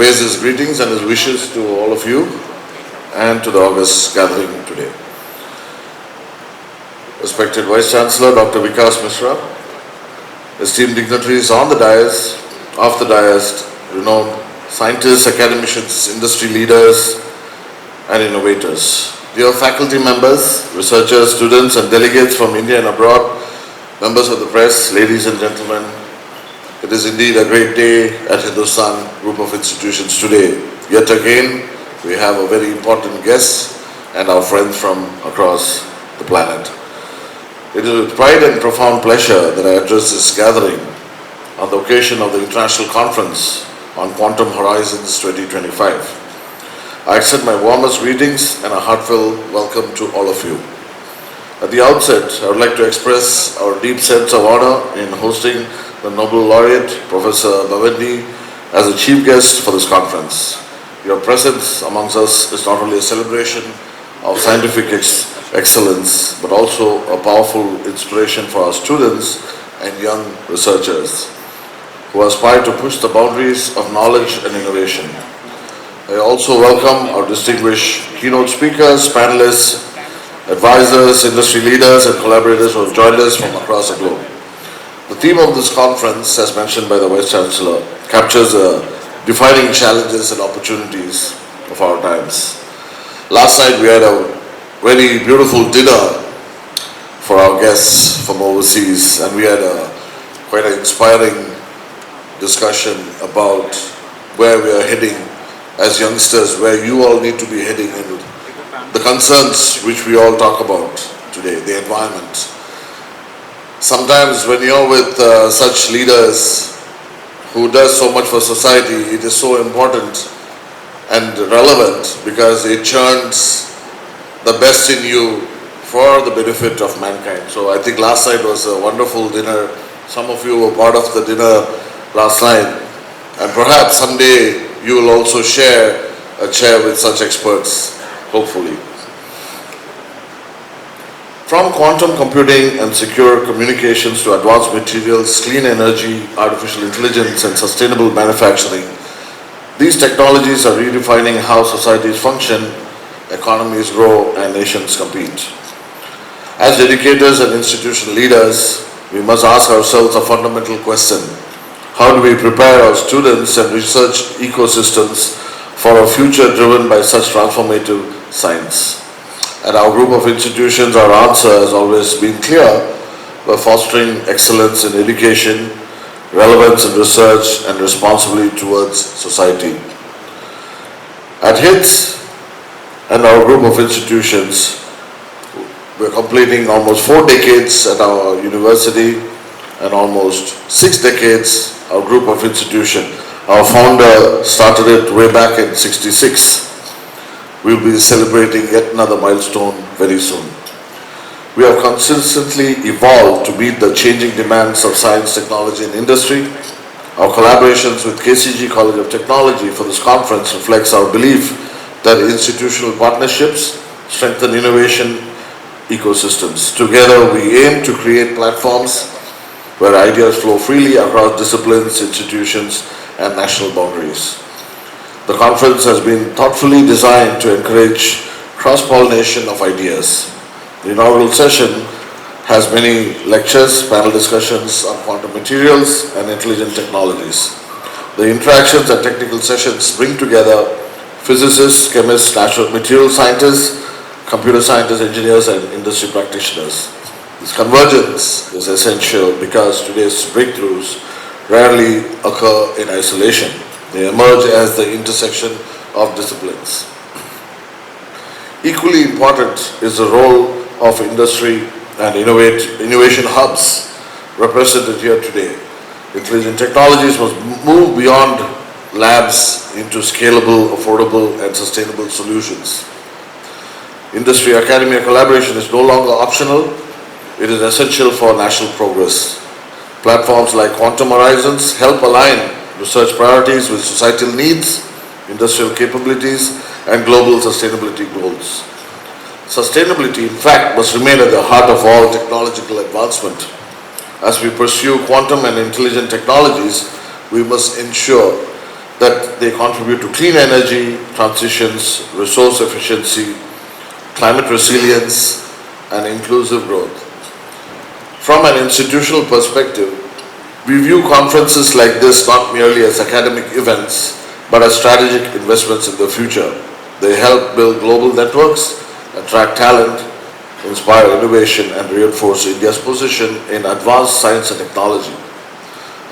conveys his greetings and his wishes to all of you and to the august gathering today. Respected Vice Chancellor Dr. Vikas Mishra, esteemed dignitaries on the dais, off the dais, renowned scientists, academicians, industry leaders, and innovators. Dear faculty members, researchers, students, and delegates from India and abroad, members of the press, ladies and gentlemen, it is indeed a great day at Hindustan Group of Institutions today. Yet again, we have a very important guest and our friends from across the planet. It is with pride and profound pleasure that I address this gathering on the occasion of the International Conference on Quantum Horizons 2025. I extend my warmest greetings and a heartfelt welcome to all of you. At the outset, I would like to express our deep sense of honor in hosting the Nobel Laureate, Professor Bawendi, as a chief guest for this conference. Your presence amongst us is not only a celebration of scientific excellence, but also a powerful inspiration for our students and young researchers who aspire to push the boundaries of knowledge and innovation. I also welcome our distinguished keynote speakers, panelists, advisors, industry leaders, and collaborators who have joined us from across the globe. The theme of this conference, as mentioned by the Vice Chancellor, captures the defining challenges and opportunities of our times. Last night we had a very beautiful dinner for our guests from overseas, and we had quite an inspiring discussion about where we are heading as youngsters, where you all need to be heading, and the concerns which we all talk about today, the environment. Sometimes when you're with such leaders who does so much for society, it is so important and relevant because it churns the best in you for the benefit of mankind. So I think last night was a wonderful dinner. Some of you were part of the dinner last night, and perhaps someday you will also share a chair with such experts, hopefully. From quantum computing and secure communications to advanced materials, clean energy, artificial intelligence, and sustainable manufacturing, these technologies are redefining how societies function, economies grow, and nations compete. As educators and institutional leaders, we must ask ourselves a fundamental question. How do we prepare our students and research ecosystems for a future driven by such transformative science? At our group of institutions, our answer has always been clear: by fostering excellence in education, relevance in research, and responsibility towards society. At HITS and our group of institutions, we're completing almost 4 decades at our university and almost 6 decades our group of institution. Our founder started it way back in '66. We'll be celebrating yet another milestone very soon. We have consistently evolved to meet the changing demands of science, technology, and industry. Our collaborations with KCG College of Technology for this conference reflects our belief that institutional partnerships strengthen innovation ecosystems. Together, we aim to create platforms where ideas flow freely across disciplines, institutions, and national boundaries. The conference has been thoughtfully designed to encourage cross-pollination of ideas. The inaugural session has many lectures, panel discussions on quantum materials and intelligent technologies. The interactions and technical sessions bring together physicists, chemists, natural material scientists, computer scientists, engineers, and industry practitioners. This convergence is essential because today's breakthroughs rarely occur in isolation. They emerge as the intersection of disciplines. Equally important is the role of industry and innovation hubs represented here today. Intelligent technologies must move beyond labs into scalable, affordable, and sustainable solutions. Industry-academia collaboration is no longer optional. It is essential for national progress. Platforms like Quantum Horizons help align research priorities with societal needs, industrial capabilities, and global sustainability goals. Sustainability, in fact, must remain at the heart of all technological advancement. As we pursue quantum and intelligent technologies, we must ensure that they contribute to clean energy, transitions, resource efficiency, climate resilience, and inclusive growth. From an institutional perspective, we view conferences like this not merely as academic events, but as strategic investments in the future. They help build global networks, attract talent, inspire innovation, and reinforce India's position in advanced science and technology.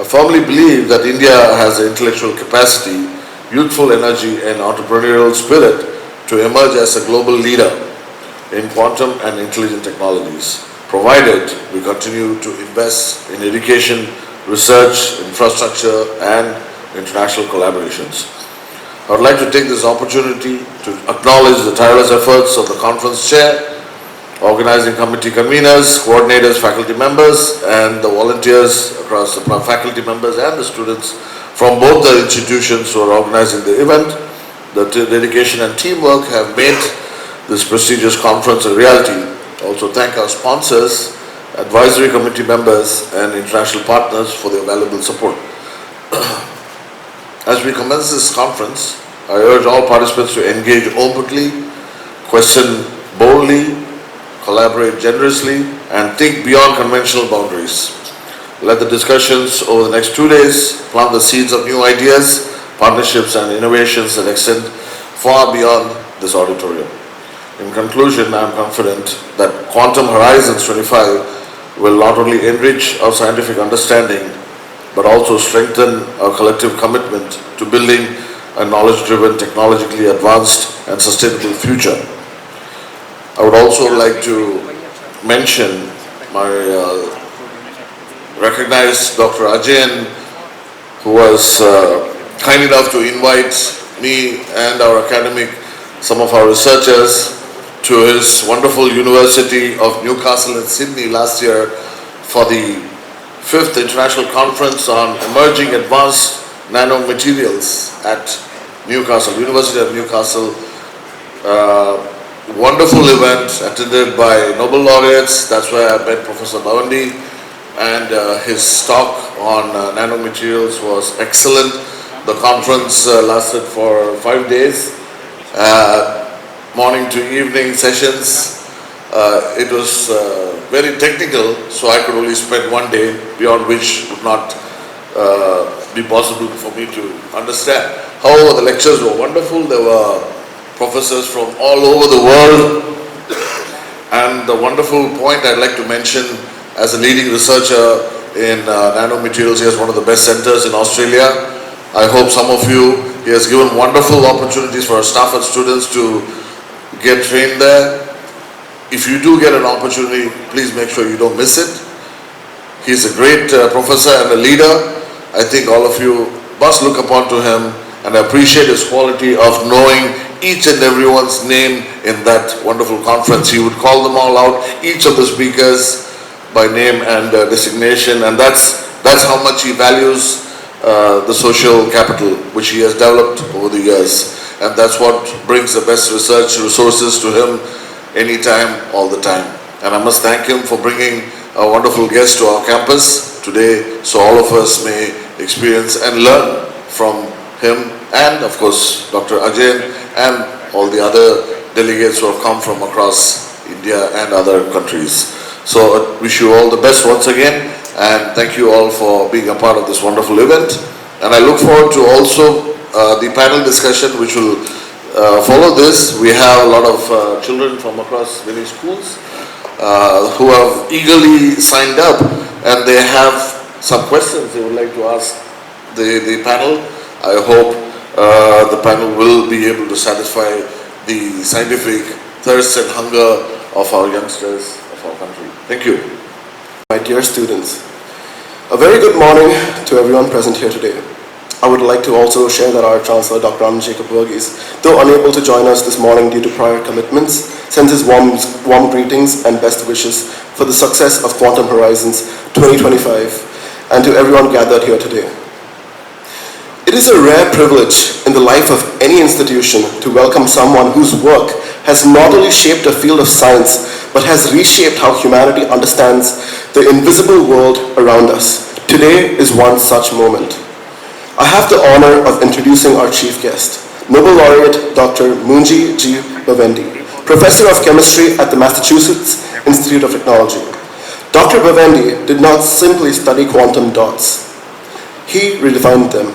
I firmly believe that India has the intellectual capacity, youthful energy, and entrepreneurial spirit to emerge as a global leader in quantum and intelligent technologies, provided we continue to invest in education, research, infrastructure, and international collaborations. I would like to take this opportunity to acknowledge the tireless efforts of the conference chair, organizing committee conveners, coordinators, faculty members, and the volunteers across the faculty members and the students from both the institutions who are organizing the event. The dedication and teamwork have made this prestigious conference a reality. Also thank our sponsors, advisory committee members, and international partners for their valuable support. As we commence this conference, I urge all participants to engage openly, question boldly, collaborate generously, and think beyond conventional boundaries. Let the discussions over the next 2 days plant the seeds of new ideas, partnerships, and innovations that extend far beyond this auditorium. In conclusion, I am confident that Quantum Horizons 25 will not only enrich our scientific understanding, but also strengthen our collective commitment to building a knowledge-driven, technologically advanced, and sustainable future. I would also like to mention my recognized Dr. Ajayan, who was kind enough to invite me and our academic, some of our researchers, to his wonderful University of Newcastle in Sydney last year for the 5th International Conference on Emerging Advanced Nanomaterials at Newcastle, University of Newcastle. Wonderful event attended by Nobel laureates. That's where I met Professor Bawendi, and his talk on nanomaterials was excellent. The conference lasted for 5 days. Morning to evening sessions. It was very technical, so I could only spend 1 day, beyond which would not be possible for me to understand. However, the lectures were wonderful. There were professors from all over the world, and the wonderful point I'd like to mention, as a leading researcher in nanomaterials, he has one of the best centers in Australia. I hope some of you, he has given wonderful opportunities for our staff and students to get trained there. If you do get an opportunity, please make sure you don't miss it. He's a great professor and a leader. I think all of you must look upon to him and appreciate his quality of knowing each and everyone's name in that wonderful conference. He would call them all out, each of the speakers by name and designation, and that's how much he values the social capital which he has developed over the years. And that's what brings the best research resources to him anytime, all the time. And I must thank him for bringing a wonderful guest to our campus today, so all of us may experience and learn from him, and of course Dr. Ajayan and all the other delegates who have come from across India and other countries. So I wish you all the best once again, and thank you all for being a part of this wonderful event. And I look forward to also the panel discussion which will follow this. We have a lot of children from across many schools who have eagerly signed up, and they have some questions they would like to ask the panel. I hope the panel will be able to satisfy the scientific thirst and hunger of our youngsters of our country. Thank you. My dear students, a very good morning to everyone present here today. I would like to also share that our Chancellor, Dr. Anand Jacob Verghese, though unable to join us this morning due to prior commitments, sends his warm greetings and best wishes for the success of Quantum Horizons 2025 and to everyone gathered here today. It is a rare privilege in the life of any institution to welcome someone whose work has not only shaped a field of science, but has reshaped how humanity understands the invisible world around us. Today is one such moment. I have the honor of introducing our chief guest, Nobel laureate Dr. Moungi G. Bawendi, Professor of Chemistry at the Massachusetts Institute of Technology. Dr. Bawendi did not simply study quantum dots. He redefined them.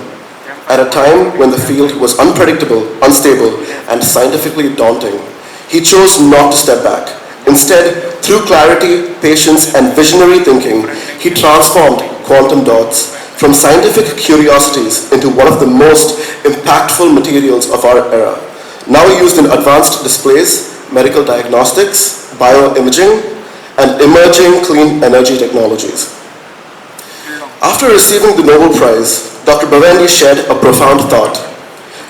At a time when the field was unpredictable, unstable, and scientifically daunting, he chose not to step back. Instead, through clarity, patience, and visionary thinking, he transformed quantum dots from scientific curiosities into one of the most impactful materials of our era, now used in advanced displays, medical diagnostics, bioimaging, and emerging clean energy technologies. After receiving the Nobel Prize, Dr. Bawendi shared a profound thought.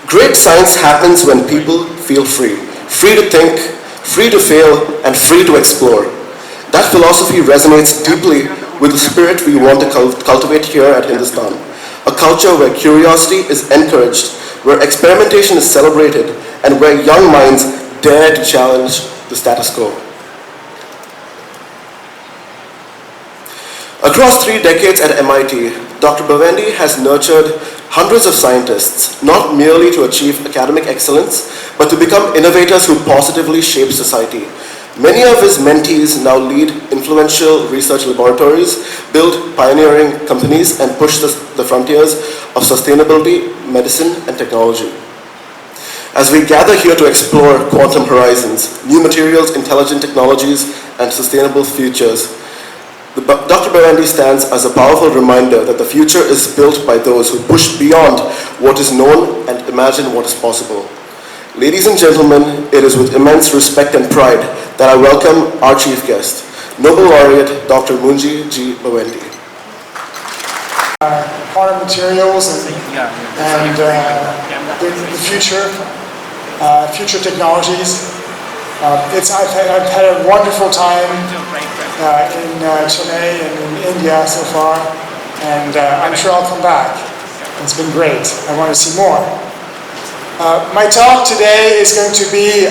Great science happens when people feel free. Free to think, free to fail, and free to explore. That philosophy resonates deeply with the spirit we want to cultivate here at Hindustan. A culture where curiosity is encouraged, where experimentation is celebrated, and where young minds dare to challenge the status quo. Across 3 decades at MIT, Dr. Bawendi has nurtured hundreds of scientists, not merely to achieve academic excellence, but to become innovators who positively shape society. Many of his mentees now lead influential research laboratories, build pioneering companies, and push the frontiers of sustainability, medicine, and technology. As we gather here to explore quantum horizons, new materials, intelligent technologies, and sustainable futures, Dr. Bawendi stands as a powerful reminder that the future is built by those who push beyond what is known and imagine what is possible. Ladies and gentlemen, it is with immense respect and pride that I welcome our chief guest, Nobel laureate Dr. Moungi G. Bawendi. Quantum materials and the future, future technologies. I've had a wonderful time in Chennai and in India so far, and I'm sure I'll come back. It's been great. I want to see more. My talk today is going to be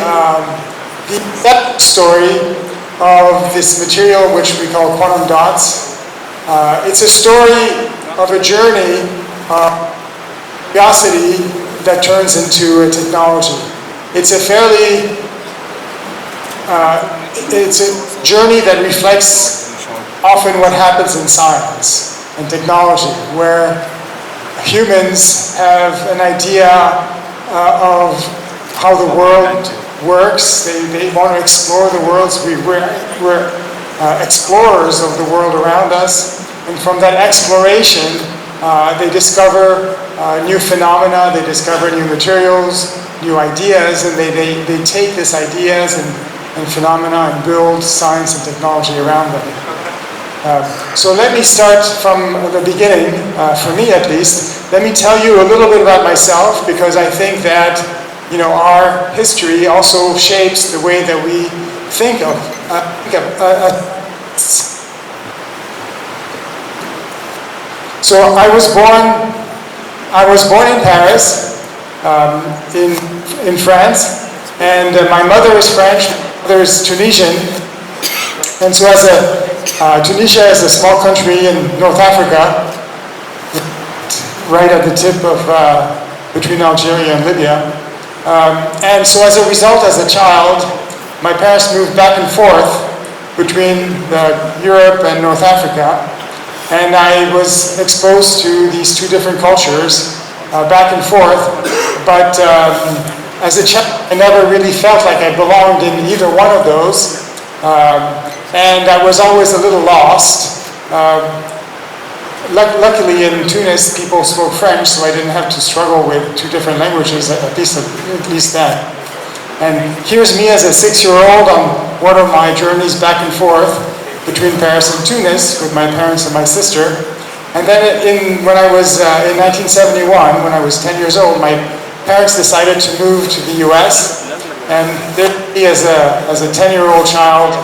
the story of this material which we call quantum dots. It's a story of a journey of curiosity that turns into a technology. It's a journey that reflects often what happens in science and technology, where humans have an idea of how the world works. They want to explore the world. We're explorers of the world around us, and from that exploration, they discover new phenomena, they discover new materials, new ideas, and they take these ideas and phenomena and build science and technology around them. So let me start from the beginning, for me at least. Let me tell you a little bit about myself, because I think that our history also shapes the way that we think of. So I was born in Paris, in France, and my mother is French. My mother is Tunisian, and so Tunisia is a small country in North Africa, right at the tip of between Algeria and Libya. And so as a result, as a child, my parents moved back and forth between Europe and North Africa, and I was exposed to these two different cultures back and forth, but as a child, I never really felt like I belonged in either one of those, and I was always a little lost. Luckily in Tunis, people spoke French, so I didn't have to struggle with two different languages, at least that. And here's me as a 6-year-old on one of my journeys back and forth between Paris and Tunis with my parents and my sister. And then when I was in 1971, when I was 10 years old, my parents decided to move to the US, and there as a 10-year-old child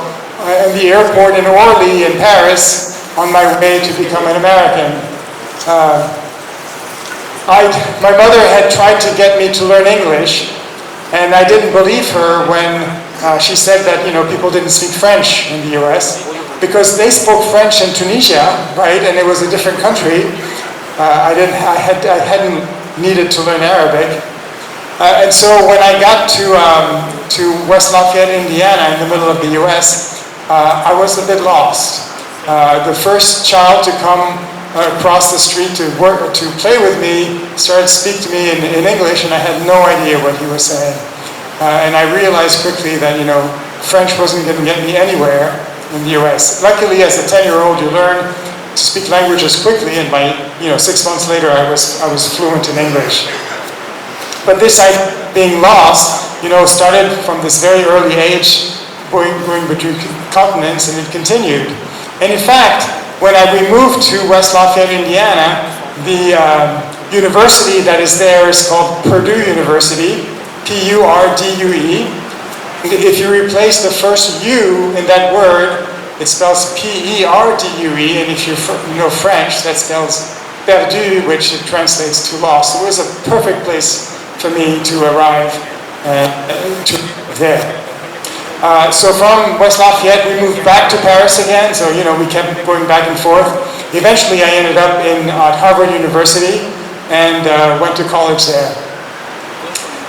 at the airport in Orly in Paris on my way to become an American. My mother had tried to get me to learn English, and I didn't believe her when she said that people didn't speak French in the US, because they spoke French in Tunisia, right, and it was a different country. I hadn't needed to learn Arabic. And so when I got to West Lafayette, Indiana, in the middle of the US, I was a bit lost. The first child to come across the street to play with me started to speak to me in English, and I had no idea what he was saying. And I realized quickly that, French wasn't going to get me anywhere in the US. Luckily, as a 10-year-old, you learn to speak languages quickly, and by 6 months later, I was fluent in English. But this being lost, started from this very early age, going between continents, and it continued. And in fact, when we moved to West Lafayette, Indiana, the university that is there is called Purdue University, P-U-R-D-U-E. If you replace the first U in that word, it spells P-E-R-D-U-E, and if you know French, that spells perdu, which translates to lost. So it was a perfect place for me to arrive there. So from West Lafayette, we moved back to Paris again, so we kept going back and forth. Eventually, I ended up at Harvard University and went to college there.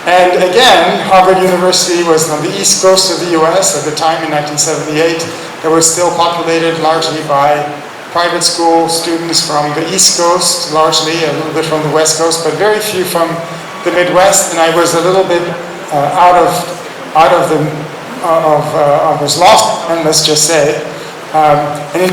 And again, Harvard University was on the east coast of the US at the time in 1978. It was still populated largely by private school students from the east coast, largely, a little bit from the west coast, but very few from the Midwest, and I was a little bit I was lost, let's just say. And